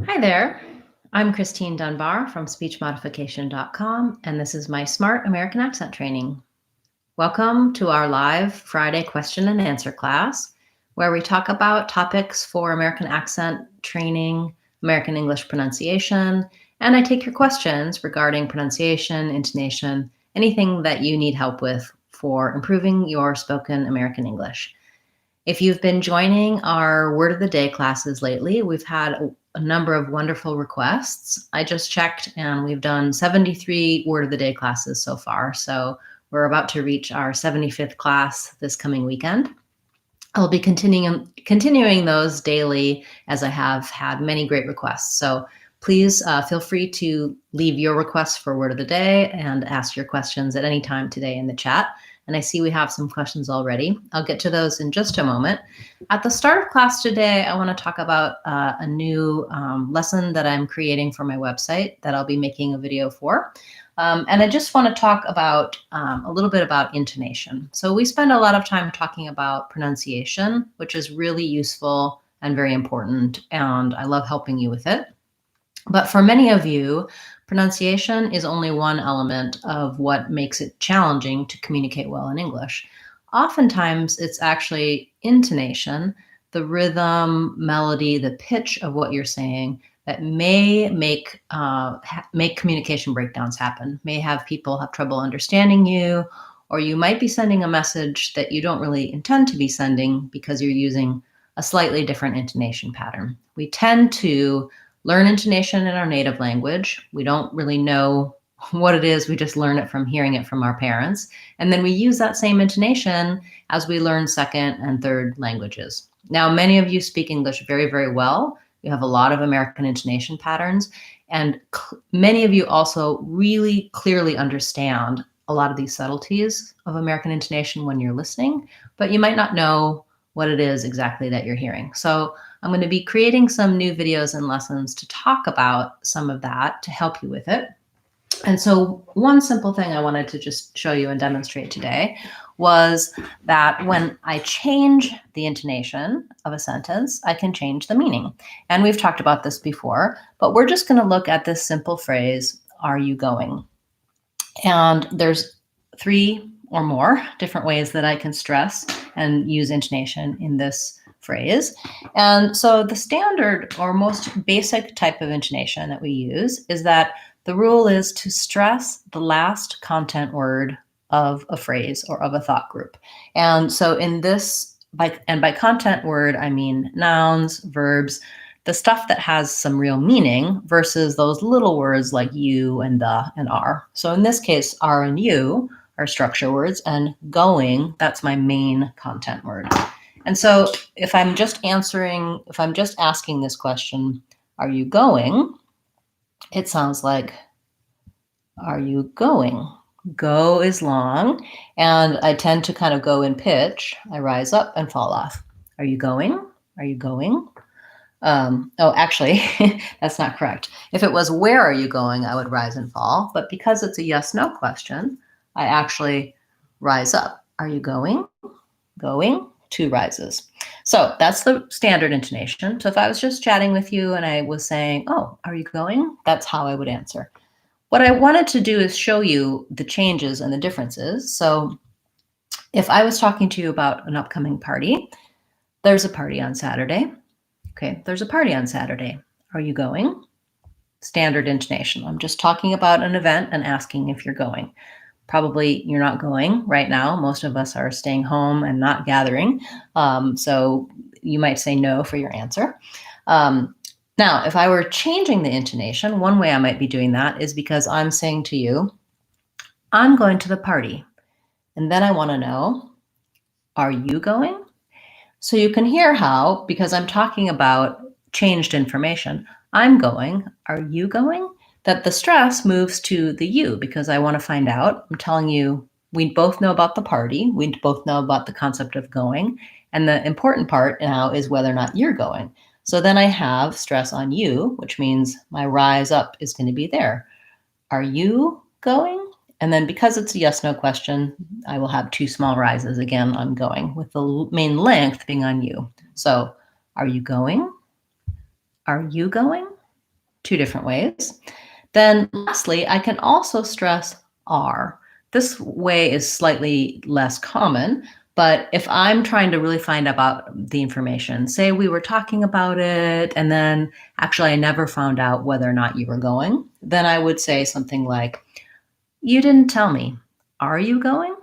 Hi there. I'm Christine Dunbar from speechmodification.com, and this is my Smart American Accent Training. Welcome to our live Friday question and answer class, where we talk about topics for American accent training, American English pronunciation, and I take your questions regarding pronunciation, intonation, anything that you need help with for improving your spoken American English. If you've been joining our Word of the Day classes lately, we've had a number of wonderful requests. I just checked and we've done 73 Word of the Day classes so far. So we're about to reach our 75th class this coming weekend. I'll be continuing those daily as I have had many great requests. So please feel free to leave your requests for Word of the Day and ask your questions at any time today in the chat. And I see we have some questions already. I'll get to those in just a moment. At the start of class today, I want to talk about a new lesson that I'm creating for my website that I'll be making a video for. And I just want to talk about a little bit about intonation. So we spend a lot of time talking about pronunciation, which is really useful and very important, and I love helping you with it. But for many of you, pronunciation is only one element of what makes it challenging to communicate well in English. Oftentimes, it's actually intonation, the rhythm, melody, the pitch of what you're saying that may make communication breakdowns happen, may have people have trouble understanding you, or you might be sending a message that you don't really intend to be sending because you're using a slightly different intonation pattern. We tend to learn intonation in our native language. We don't really know what it is. We just learn it from hearing it from our parents. And then we use that same intonation as we learn second and third languages. Now, many of you speak English very, very well. You have a lot of American intonation patterns. And many of you also really clearly understand a lot of these subtleties of American intonation when you're listening, but you might not know what it is exactly that you're hearing. So I'm going to be creating some new videos and lessons to talk about some of that to help you with it. And so one simple thing I wanted to just show you and demonstrate today was that when I change the intonation of a sentence, I can change the meaning. And we've talked about this before, but we're just going to look at this simple phrase, "Are you going?" And there's 3 or more different ways that I can stress and use intonation in this phrase. And so the standard or most basic type of intonation that we use is that the rule is to stress the last content word of a phrase or of a thought group. And so in this, by content word, I mean nouns, verbs, the stuff that has some real meaning versus those little words like you and the and are. So in this case, are and you are structure words, and going, that's my main content word. And so if I'm just asking this question, are you going? It sounds like, are you going? Go is long, and I tend to kind of go in pitch. I rise up and fall off. Are you going? Are you going? Actually, that's not correct. If it was, where are you going? I would rise and fall. But because it's a yes-no question, I actually rise up. Are you going? Going, 2 rises. So that's the standard intonation. So if I was just chatting with you and I was saying, oh, are you going? That's how I would answer. What I wanted to do is show you the changes and the differences. So if I was talking to you about an upcoming party, there's a party on Saturday. Okay, there's a party on Saturday. Are you going? Standard intonation. I'm just talking about an event and asking if you're going. Probably you're not going right now. Most of us are staying home and not gathering. So you might say no for your answer. Now, if I were changing the intonation, one way I might be doing that is because I'm saying to you, I'm going to the party. And then I want to know, are you going? So you can hear how, because I'm talking about changed information, I'm going, are you going? That the stress moves to the you, because I want to find out. I'm telling you, we both know about the party. We both know about the concept of going. And the important part now is whether or not you're going. So then I have stress on you, which means my rise up is going to be there. Are you going? And then because it's a yes-no question, I will have 2 small rises. Again, I'm going, with the main length being on you. So are you going? Are you going? Two different ways. Then lastly, I can also stress are. This way is slightly less common, but if I'm trying to really find about the information, say we were talking about it and then actually I never found out whether or not you were going, then I would say something like, you didn't tell me. Are you going?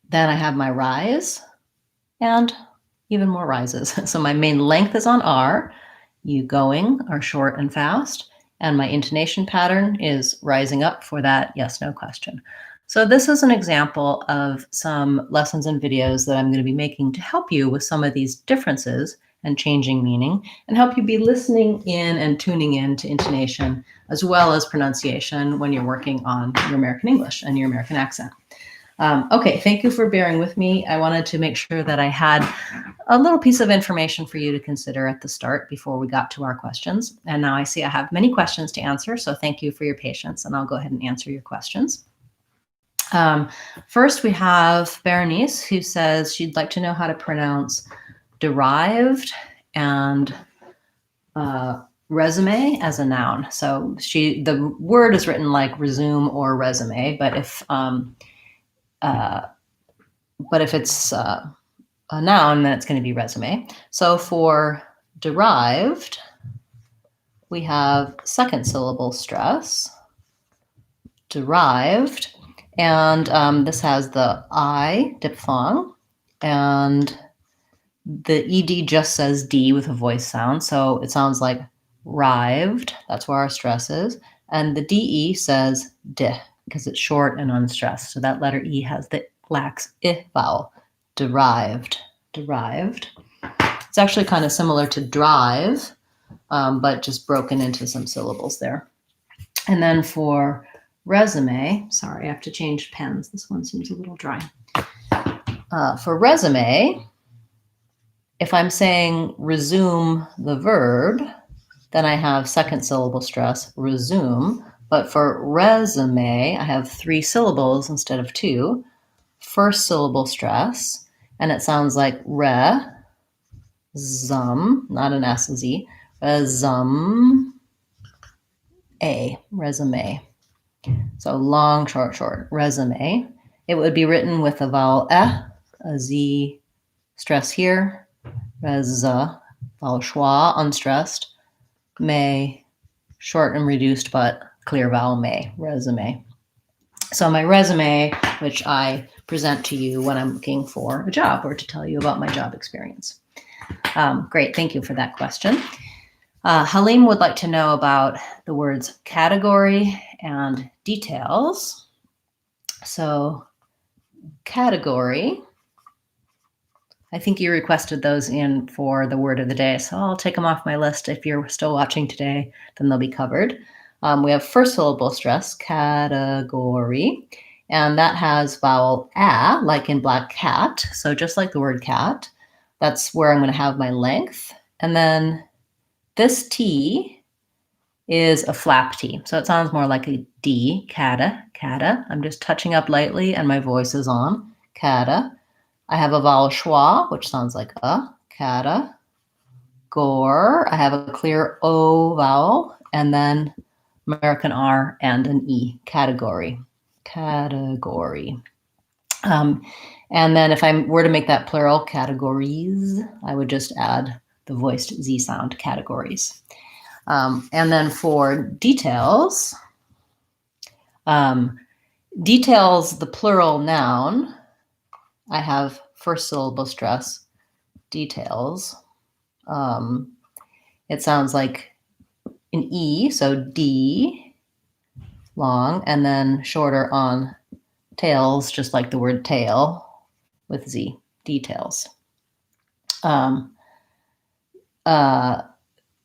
Then I have my rise and even more rises. So my main length is on are, you going are short and fast, and my intonation pattern is rising up for that yes/no question. So this is an example of some lessons and videos that I'm going to be making to help you with some of these differences and changing meaning, and help you be listening in and tuning in to intonation as well as pronunciation when you're working on your American English and your American accent. Okay, thank you for bearing with me. I wanted to make sure that I had a little piece of information for you to consider at the start before we got to our questions. And now I see I have many questions to answer, so thank you for your patience, and I'll go ahead and answer your questions. First, we have Berenice, who says she'd like to know how to pronounce derived and resume as a noun. So the word is written like resume or resume, but if it's a noun, then it's going to be resume. So for derived, we have second syllable stress, derived, and this has the I diphthong, and the ED just says D with a voice sound, so it sounds like rived. That's where our stress is. And the DE says D because it's short and unstressed. So that letter E lacks I vowel. Derived. It's actually kind of similar to drive, but just broken into some syllables there. And then for resume, sorry, I have to change pens. This one seems a little dry. For resume, if I'm saying resume the verb, then I have second syllable stress, resume. But for resume, I have 3 syllables instead of 2. First syllable stress, and it sounds like zum, not an S, a Z, resume, resume. So long, short, resume. It would be written with a vowel a Z stress here, vowel schwa, unstressed, may, short and reduced, but clear vowel may, resume. So my resume, which I present to you when I'm looking for a job or to tell you about my job experience. Great, thank you for that question. Halim would like to know about the words category and details. So category, I think you requested those in for the word of the day, so I'll take them off my list. If you're still watching today, then they'll be covered. We have first syllable stress, category, and that has vowel a, like in black cat. So just like the word cat, that's where I'm going to have my length. And then this T is a flap T. So it sounds more like a D, cata. I'm just touching up lightly and my voice is on, cata. I have a vowel schwa, which sounds like a, cata. Gore, I have a clear O vowel, and then American R and an E, category. And then if I were to make that plural, categories, I would just add the voiced Z sound, categories. And then for details, the plural noun, I have first syllable stress, details. It sounds like an E, so D, long, and then shorter on tails, just like the word tail with Z, details.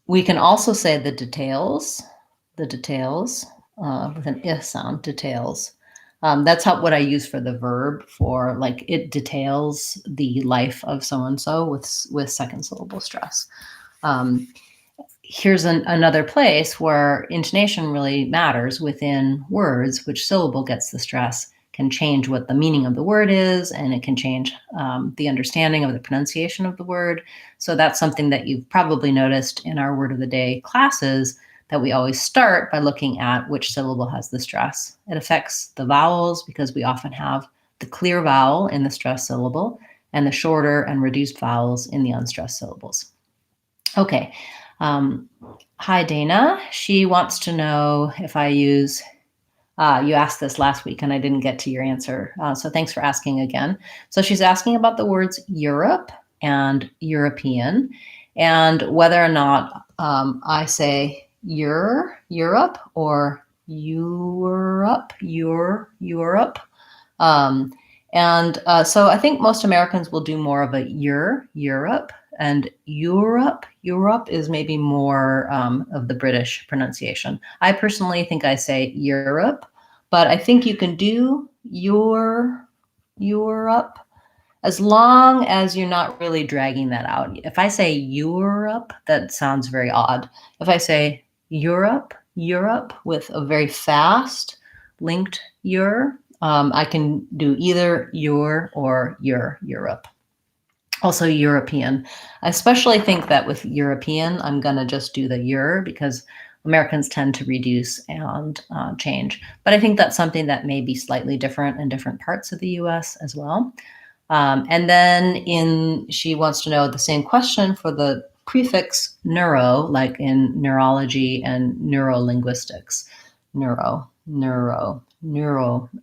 We can also say the details with an I sound, details. That's what I use for the verb, for like it details the life of so-and-so with second syllable stress. Here's another place where intonation really matters within words, which syllable gets the stress can change what the meaning of the word is, and it can change the understanding of the pronunciation of the word. So that's something that you've probably noticed in our word of the day classes, that we always start by looking at which syllable has the stress. It affects the vowels because we often have the clear vowel in the stressed syllable and the shorter and reduced vowels in the unstressed syllables. Okay. Hi, Dana. She wants to know if I use, you asked this last week and I didn't get to your answer. So thanks for asking again. So she's asking about the words Europe and European, and whether or not I say Europe or Europe. So I think most Americans will do more of a Europe, and Europe is maybe more of the British pronunciation. I personally think I say Europe, but I think you can do Europe as long as you're not really dragging that out. If I say Europe, that sounds very odd. If I say Europe with a very fast linked I can do either your or your Europe. Also European. I especially think that with European, I'm going to just do the your because Americans tend to reduce and change. But I think that's something that may be slightly different in different parts of the US as well. And then she wants to know the same question for the prefix neuro, like in neurology and neurolinguistics. Neuro.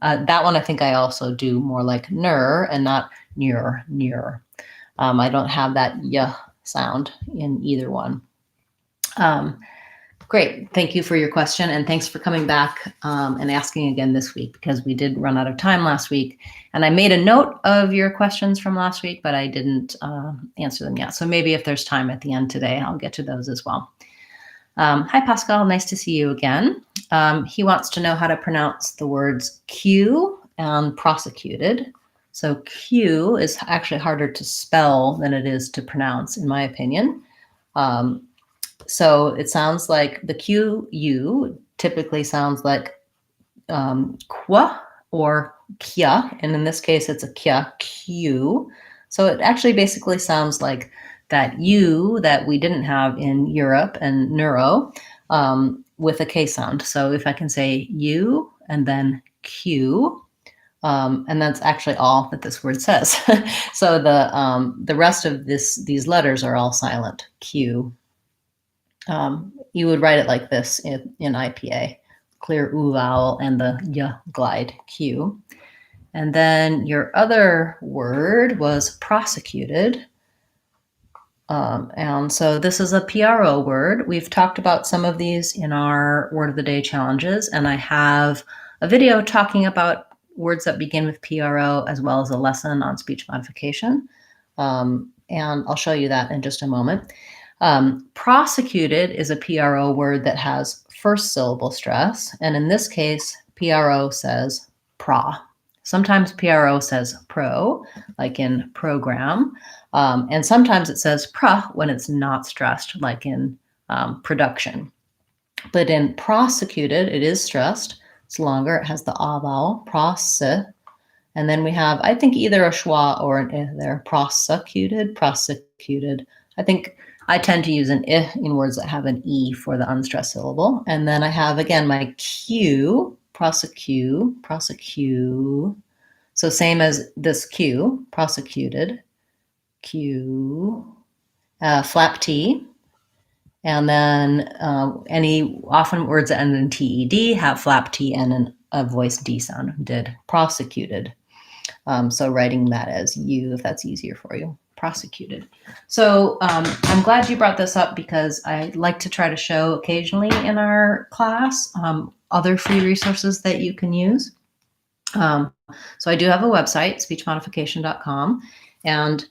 That one I think I also do more like ner and not near. I don't have that y sound in either one. Great. Thank you for your question, and thanks for coming back and asking again this week, because we did run out of time last week. And I made a note of your questions from last week, but I didn't answer them yet. So maybe if there's time at the end today, I'll get to those as well. Hi, Pascal. Nice to see you again. He wants to know how to pronounce the words Q and prosecuted. So Q is actually harder to spell than it is to pronounce, in my opinion. So it sounds like the Q-U typically sounds like kwa or kya, and in this case it's a kya, Q. So it actually basically sounds like that U that we didn't have in Europe and neuro with a K sound. So if I can say U and then Q, and that's actually all that this word says. So the rest of these letters are all silent. Q. You would write it like this in IPA, clear U vowel and the Y glide, Q. And then your other word was prosecuted. And so this is a PRO word. We've talked about some of these in our Word of the Day challenges, and I have a video talking about words that begin with PRO, as well as a lesson on speech modification. And I'll show you that in just a moment. Prosecuted is a PRO word that has first syllable stress, and in this case, PRO says pra. Sometimes PRO says pro, like in program, and sometimes it says pra when it's not stressed, like in production. But in prosecuted, it is stressed. It's longer. It has the a vowel, prose. And then we have, I think, either a schwa or an I there. Prosecuted. I think I tend to use an I in words that have an E for the unstressed syllable. And then I have, again, my Q, prosecute. So same as this Q, prosecuted, Q, flap T. And then often words that end in TED have flap T and a voice D sound, did, prosecuted. So writing that as U, if that's easier for you, prosecuted. So I'm glad you brought this up, because I like to try to show occasionally in our class other free resources that you can use. So I do have a website, speechmodification.com, and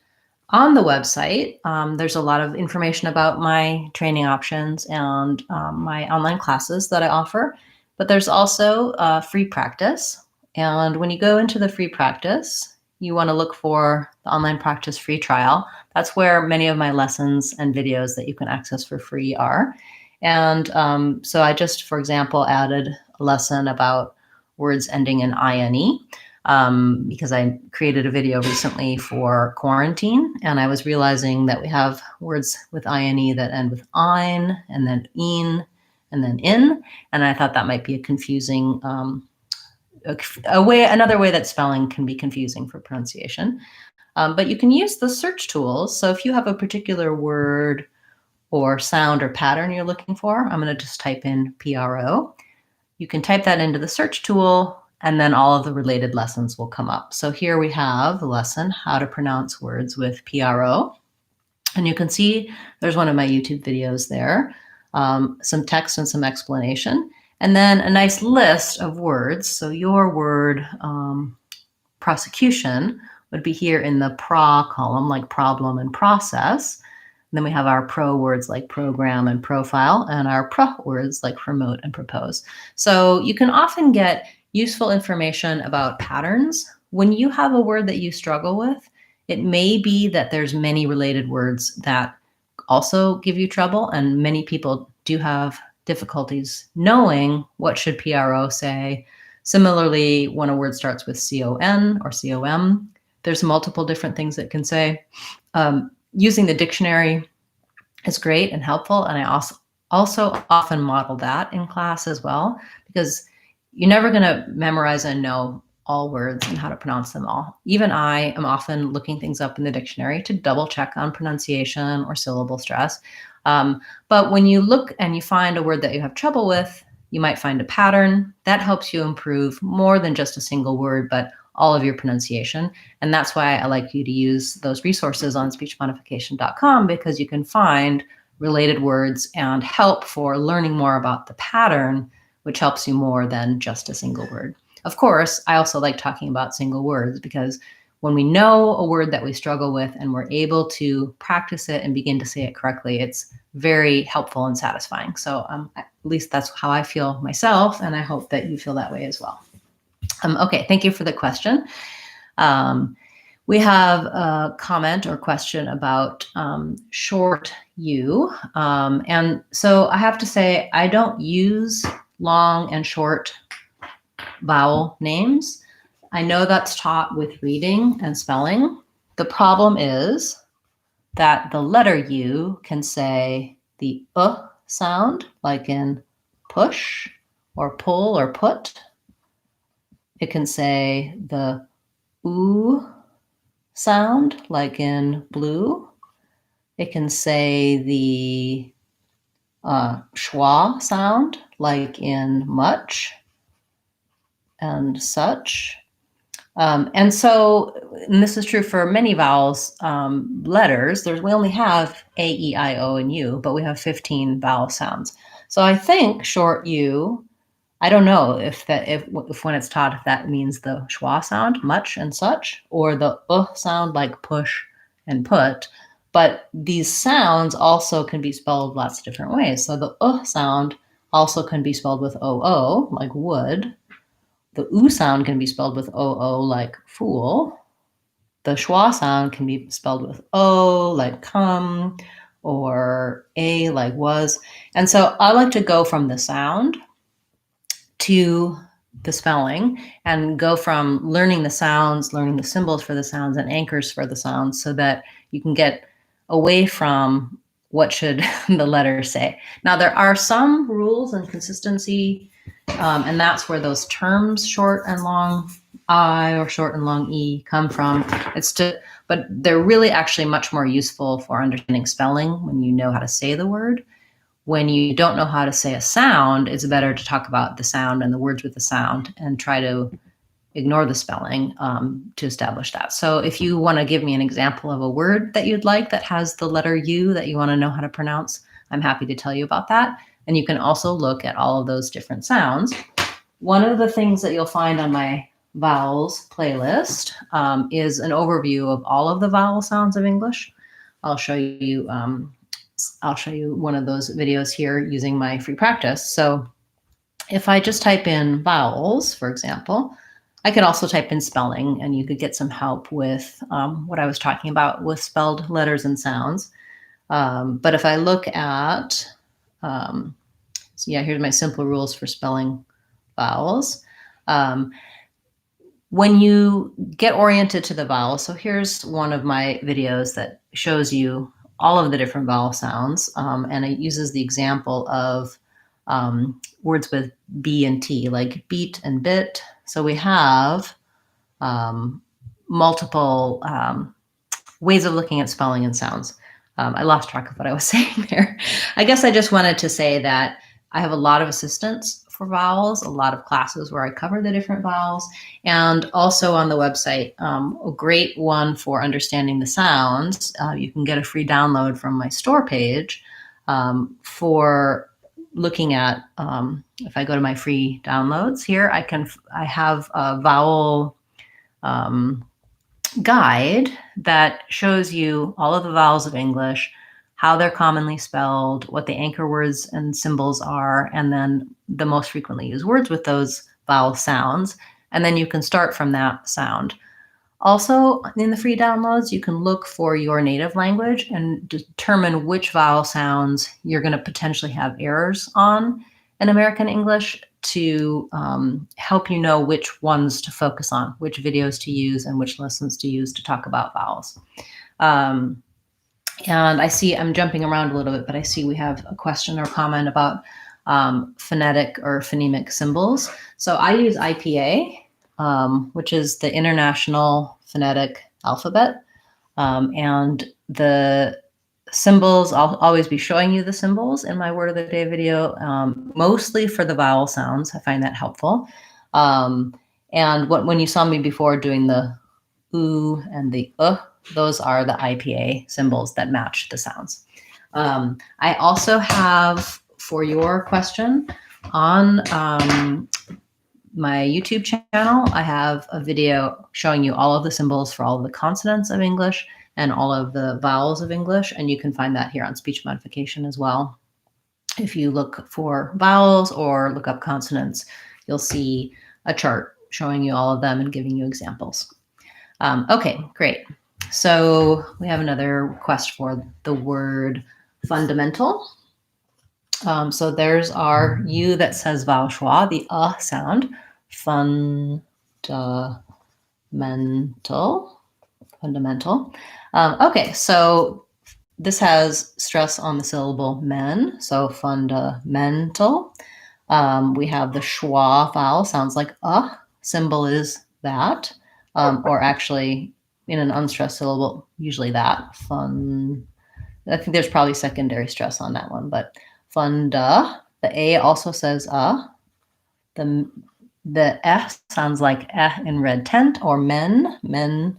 on the website, there's a lot of information about my training options and my online classes that I offer, but there's also free practice. And when you go into the free practice, you want to look for the online practice free trial. That's where many of my lessons and videos that you can access for free are. And so I just, for example, added a lesson about words ending in INE. because I created a video recently for quarantine, and I was realizing that we have words with ine that end with ein, and then een, and then in, and I thought that might be a confusing another way that spelling can be confusing for pronunciation. But you can use the search tools. So if you have a particular word or sound or pattern you're looking for, I'm going to just type in PRO. You can type that into the search tool, and then all of the related lessons will come up. So here we have the lesson, how to pronounce words with PRO. And you can see there's one of my YouTube videos there, some text and some explanation, and then a nice list of words. So your word, prosecution, would be here in the pro column, like problem and process. And then we have our pro words like program and profile, and our pro words like promote and propose. So you can often get useful information about patterns. When you have a word that you struggle with, it may be that there's many related words that also give you trouble, and many people do have difficulties knowing what should PRO say. Similarly, when a word starts with CON or COM, there's multiple different things it can say. Using the dictionary is great and helpful, and I also often model that in class as well, because you're never going to memorize and know all words and how to pronounce them all. Even I am often looking things up in the dictionary to double check on pronunciation or syllable stress. But when you look and you find a word that you have trouble with, you might find a pattern that helps you improve more than just a single word, but all of your pronunciation. And that's why I like you to use those resources on speechmodification.com, because you can find related words and help for learning more about the pattern, which helps you more than just a single word. Of course, I also like talking about single words, because when we know a word that we struggle with and we're able to practice it and begin to say it correctly, it's very helpful and satisfying. So at least that's how I feel myself, and I hope that you feel that way as well. Okay, thank you for the question. We have a comment or question about short U. And so I have to say, I don't use long and short vowel names. I know that's taught with reading and spelling. The problem is that the letter U can say the sound, like in push or pull or put. It can say the oo sound, like in blue. It can say the schwa sound, like in much and such. And this is true for many vowels, letters. We only have A, E, I, O, and U, but we have 15 vowel sounds. So I think short U, I don't know if when it's taught, if that means the schwa sound, much and such, or the sound, like push and put. But these sounds also can be spelled lots of different ways. So the sound also can be spelled with O, like wood. The oo sound can be spelled with O, like fool. The schwa sound can be spelled with O, like come, or A, like was. And so I like to go from the sound to the spelling, and go from learning the sounds, learning the symbols for the sounds and anchors for the sounds, so that you can get away from what should the letter say. Now, there are some rules and consistency, and that's where those terms short and long I or short and long E come from. But they're really actually much more useful for understanding spelling when you know how to say the word. When you don't know how to say a sound, it's better to talk about the sound and the words with the sound and try to ignore the spelling to establish that. So if you want to give me an example of a word that you'd like that has the letter U that you want to know how to pronounce, I'm happy to tell you about that. And you can also look at all of those different sounds. One of the things that you'll find on my vowels playlist is an overview of all of the vowel sounds of English. I'll show you one of those videos here using my free practice. So if I just type in vowels, for example, I could also type in spelling, and you could get some help with what I was talking about with spelled letters and sounds. But if I look at, here's my simple rules for spelling vowels. When you get oriented to the vowels, so here's one of my videos that shows you all of the different vowel sounds, and it uses the example of words with B and T, like beat and bit. So we have multiple ways of looking at spelling and sounds. I lost track of what I was saying there. I guess I just wanted to say that I have a lot of assistance for vowels, a lot of classes where I cover the different vowels, and also on the website, a great one for understanding the sounds. You can get a free download from my store page for looking at, if I go to my free downloads here, I have a vowel guide that shows you all of the vowels of English, how they're commonly spelled, what the anchor words and symbols are, and then the most frequently used words with those vowel sounds. And then you can start from that sound. Also, in the free downloads, you can look for your native language and determine which vowel sounds you're going to potentially have errors on in American English to help you know which ones to focus on, which videos to use, and which lessons to use to talk about vowels. And I see I'm jumping around a little bit, but I see we have a question or comment about phonetic or phonemic symbols. So I use IPA, which is the International Phonetic Alphabet. And the symbols, I'll always be showing you the symbols in my Word of the Day video, mostly for the vowel sounds. I find that helpful. And when you saw me before doing the oo and the those are the IPA symbols that match the sounds. I also have, for your question, on my YouTube channel, I have a video showing you all of the symbols for all of the consonants of English and all of the vowels of English, and you can find that here on Speech Modification as well. If you look for vowels or look up consonants, you'll see a chart showing you all of them and giving you examples. Okay, great. So we have another request for the word fundamental. So there's our U that says vowel schwa, the sound. Fundamental. Okay, so this has stress on the syllable men, so fundamental. We have the schwa vowel, sounds like symbol is that, or actually in an unstressed syllable, usually that. I think there's probably secondary stress on that one, but funda. The A also says The sounds like in red tent, or mental,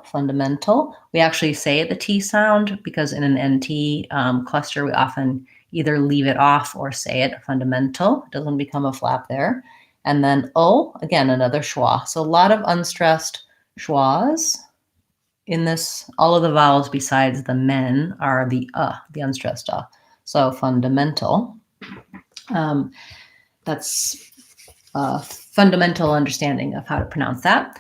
fundamental. We actually say the T sound because in an NT cluster, we often either leave it off or say it, fundamental. It doesn't become a flap there. And then O, again, another schwa. So a lot of unstressed schwas in this. All of the vowels besides the men are the unstressed So fundamental. That's a fundamental understanding of how to pronounce that.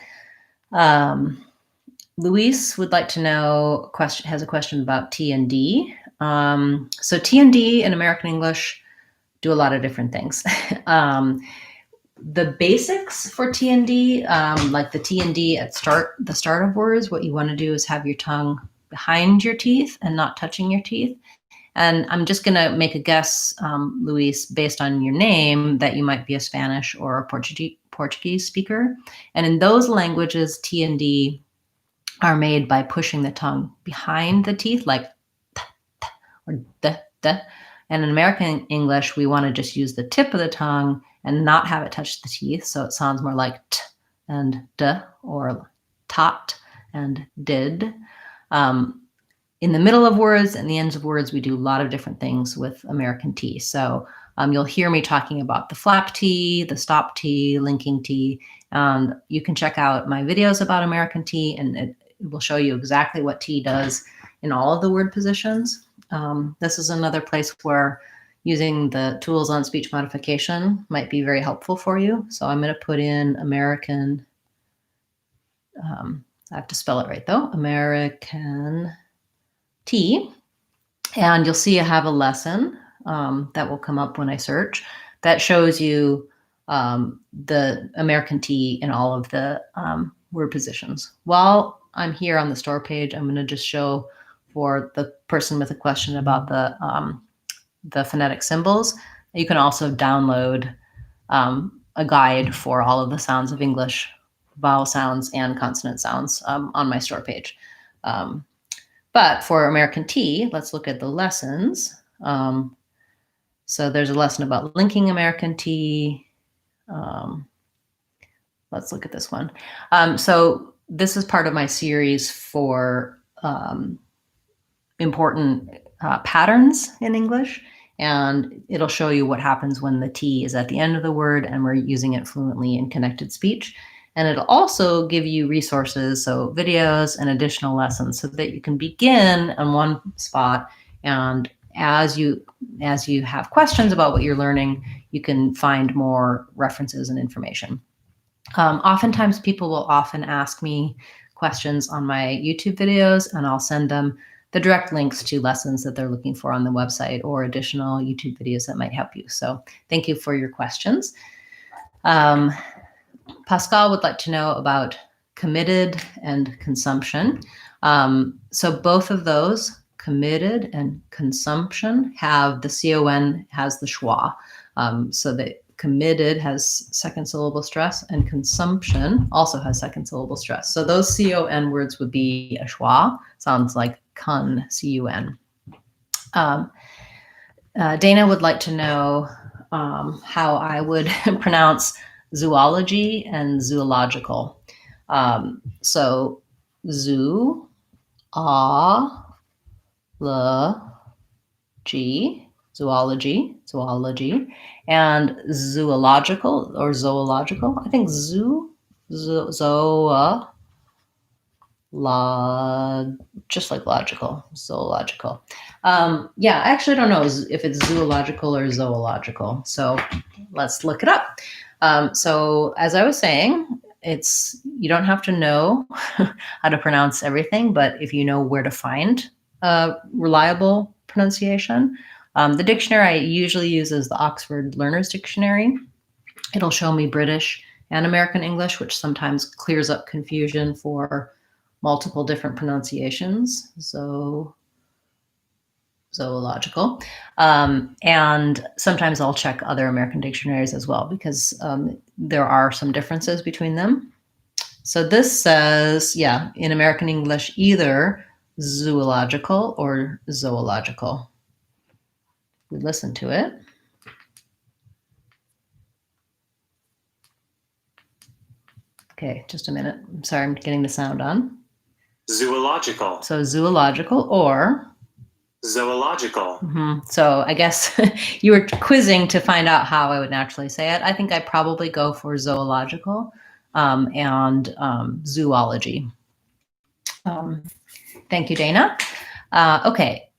Luis would like to know, has a question about T and D. So T and D in American English do a lot of different things. The basics for T and D, like the T and D at the start of words, what you want to do is have your tongue behind your teeth and not touching your teeth. And I'm just going to make a guess, Luis, based on your name, that you might be a Spanish or a Portuguese speaker. And in those languages, T and D are made by pushing the tongue behind the teeth, like t, t, or d, d. And in American English, we want to just use the tip of the tongue and not have it touch the teeth. So it sounds more like t and d, or tot and did. In the middle of words and the ends of words, we do a lot of different things with American T. So you'll hear me talking about the flap T, the stop T, linking T. You can check out my videos about American T, and it will show you exactly what T does in all of the word positions. This is another place where using the tools on speech modification might be very helpful for you. So I'm going to put in American, I have to spell it right though, American T, and you'll see I have a lesson that will come up when I search that shows you the American T in all of the word positions. While I'm here on the store page, I'm going to just show for the person with a question about the phonetic symbols. You can also download a guide for all of the sounds of English, vowel sounds and consonant sounds on my store page. But for American T, let's look at the lessons. So there's a lesson about linking American T. Let's look at this one. So this is part of my series for important patterns in English, and it'll show you what happens when the T is at the end of the word and we're using it fluently in connected speech. And it'll also give you resources, so videos and additional lessons, so that you can begin on one spot, and as you have questions about what you're learning, you can find more references and information. Oftentimes people will often ask me questions on my YouTube videos, and I'll send them the direct links to lessons that they're looking for on the website or additional YouTube videos that might help you. So thank you for your questions. Pascal would like to know about committed and consumption. So both of those, committed and consumption, have the CON has the schwa. So that committed has second syllable stress, and consumption also has second syllable stress. So those CON words would be a schwa. Sounds like kun, C-U-N. Dana would like to know how I would pronounce zoology and zoological. So zoo, zoology, and zoological or zoological. I think just like logical, zoological. Yeah, I actually don't know if it's zoological or zoological. So let's look it up. So as I was saying, you don't have to know how to pronounce everything, but if you know where to find reliable pronunciation, the dictionary I usually use is the Oxford Learner's Dictionary. It'll show me British and American English, which sometimes clears up confusion for multiple different pronunciations. So zoological. And sometimes I'll check other American dictionaries as well, because there are some differences between them. So this says, yeah, in American English, either zoological or zoological. We listen to it. Okay, just a minute. I'm sorry, I'm getting the sound on. Zoological. So zoological or zoological. So I guess you were quizzing to find out how I would naturally say it. I think I probably go for zoological and zoology. Thank you, Dana. Okay.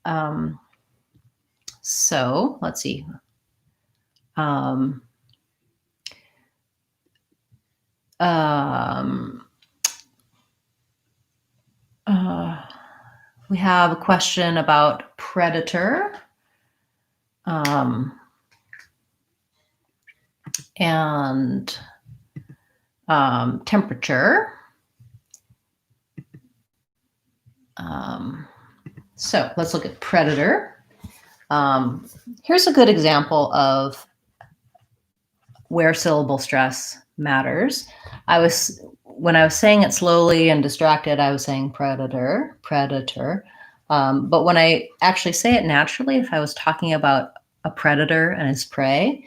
So let's see. We have a question about predator and temperature. So let's look at predator. Here's a good example of where syllable stress matters. When I was saying it slowly and distracted, I was saying predator. But when I actually say it naturally, if I was talking about a predator and his prey,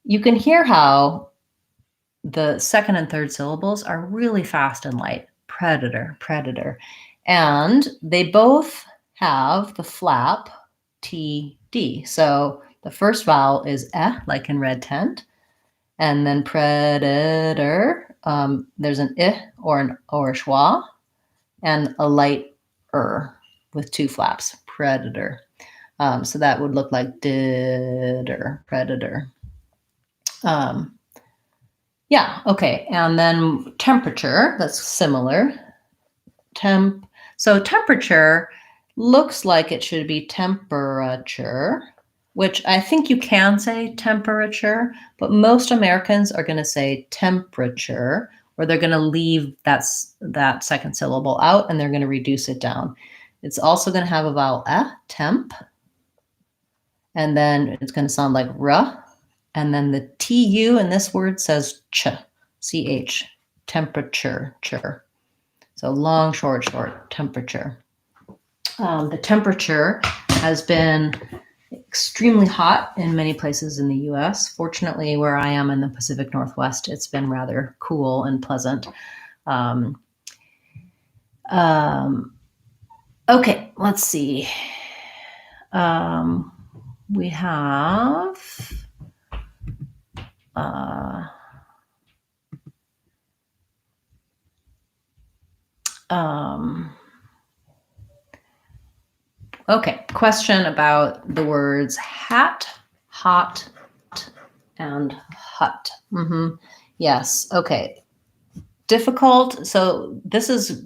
you can hear how the second and third syllables are really fast and light. Predator. And they both have the flap TD. So the first vowel is like in red tent. And then predator, there's an or a schwa, and a light with two flaps, predator. So that would look like predator. Yeah, okay. And then temperature, that's similar. So temperature looks like it should be temperature, which I think you can say temperature, but most Americans are going to say temperature, or they're going to leave that second syllable out and they're going to reduce it down. It's also going to have a vowel temp, and then it's going to sound like r, and then the tu in this word says ch, temperature, chur. So long, short, temperature. The temperature has been extremely hot in many places in the US. Fortunately, where I am in the Pacific Northwest, it's been rather cool and pleasant. Okay, let's see. We have okay, question about the words hat, hot, and hut. Yes, okay. Difficult. So this is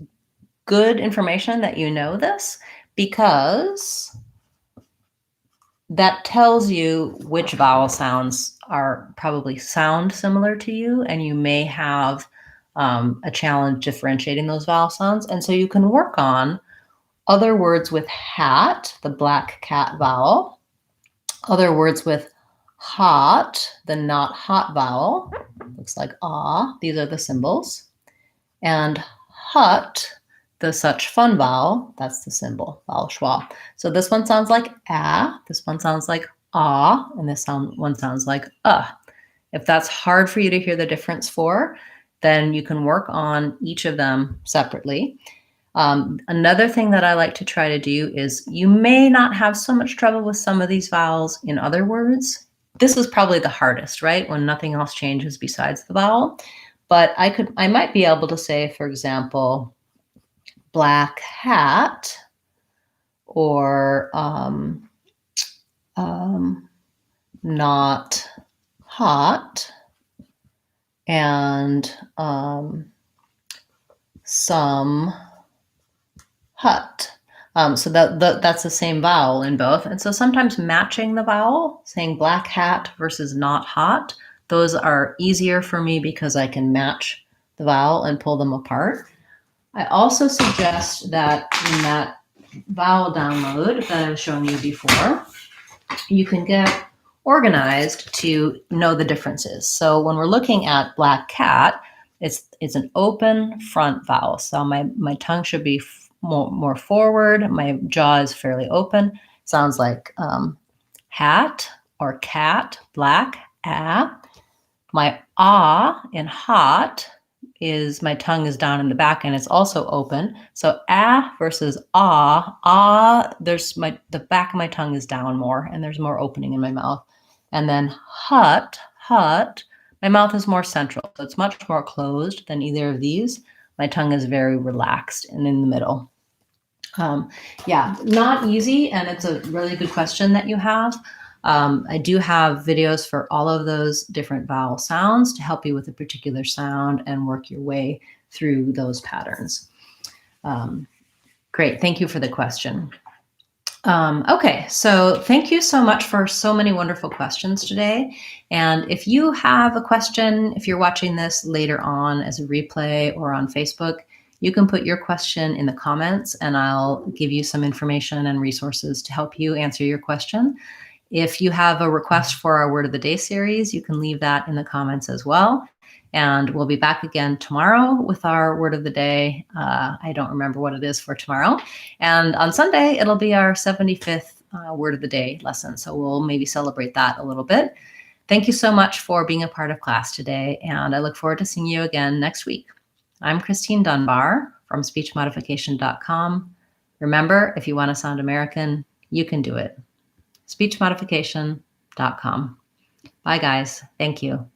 good information that you know this, because that tells you which vowel sounds are probably sound similar to you, and you may have a challenge differentiating those vowel sounds. And so you can work on other words with hat, the black cat vowel, other words with hot, the not hot vowel, looks like ah, these are the symbols, and hut, the such fun vowel, that's the symbol, vowel schwa. So this one sounds like ah, this one sounds like ah, and this one sounds like If that's hard for you to hear the difference for, then you can work on each of them separately. Another thing that I like to try to do is, you may not have so much trouble with some of these vowels in other words. This is probably the hardest, right? When nothing else changes besides the vowel. But I might be able to say, for example, black hat, or not hot, and some hut. So that's the same vowel in both. And so sometimes matching the vowel, saying black hat versus not hot, those are easier for me because I can match the vowel and pull them apart. I also suggest that in that vowel download that I was showing you before, you can get organized to know the differences. So when we're looking at black cat, it's an open front vowel. So my tongue should be more forward. My jaw is fairly open. Sounds like hat or cat, black, ah. My ah in hot is, my tongue is down in the back and it's also open. So ah versus ah, the back of my tongue is down more and there's more opening in my mouth. And then hut, my mouth is more central. So it's much more closed than either of these. My tongue is very relaxed and in the middle. Yeah, not easy, and it's a really good question that you have. I do have videos for all of those different vowel sounds to help you with a particular sound and work your way through those patterns. Great, thank you for the question. Okay, so thank you so much for so many wonderful questions today. And if you have a question, if you're watching this later on as a replay or on Facebook, you can put your question in the comments and I'll give you some information and resources to help you answer your question. If you have a request for our Word of the Day series, you can leave that in the comments as well. And we'll be back again tomorrow with our Word of the Day. I don't remember what it is for tomorrow. And on Sunday, it'll be our 75th Word of the Day lesson. So we'll maybe celebrate that a little bit. Thank you so much for being a part of class today. And I look forward to seeing you again next week. I'm Christine Dunbar from SpeechModification.com. Remember, if you want to sound American, you can do it. SpeechModification.com. Bye, guys. Thank you.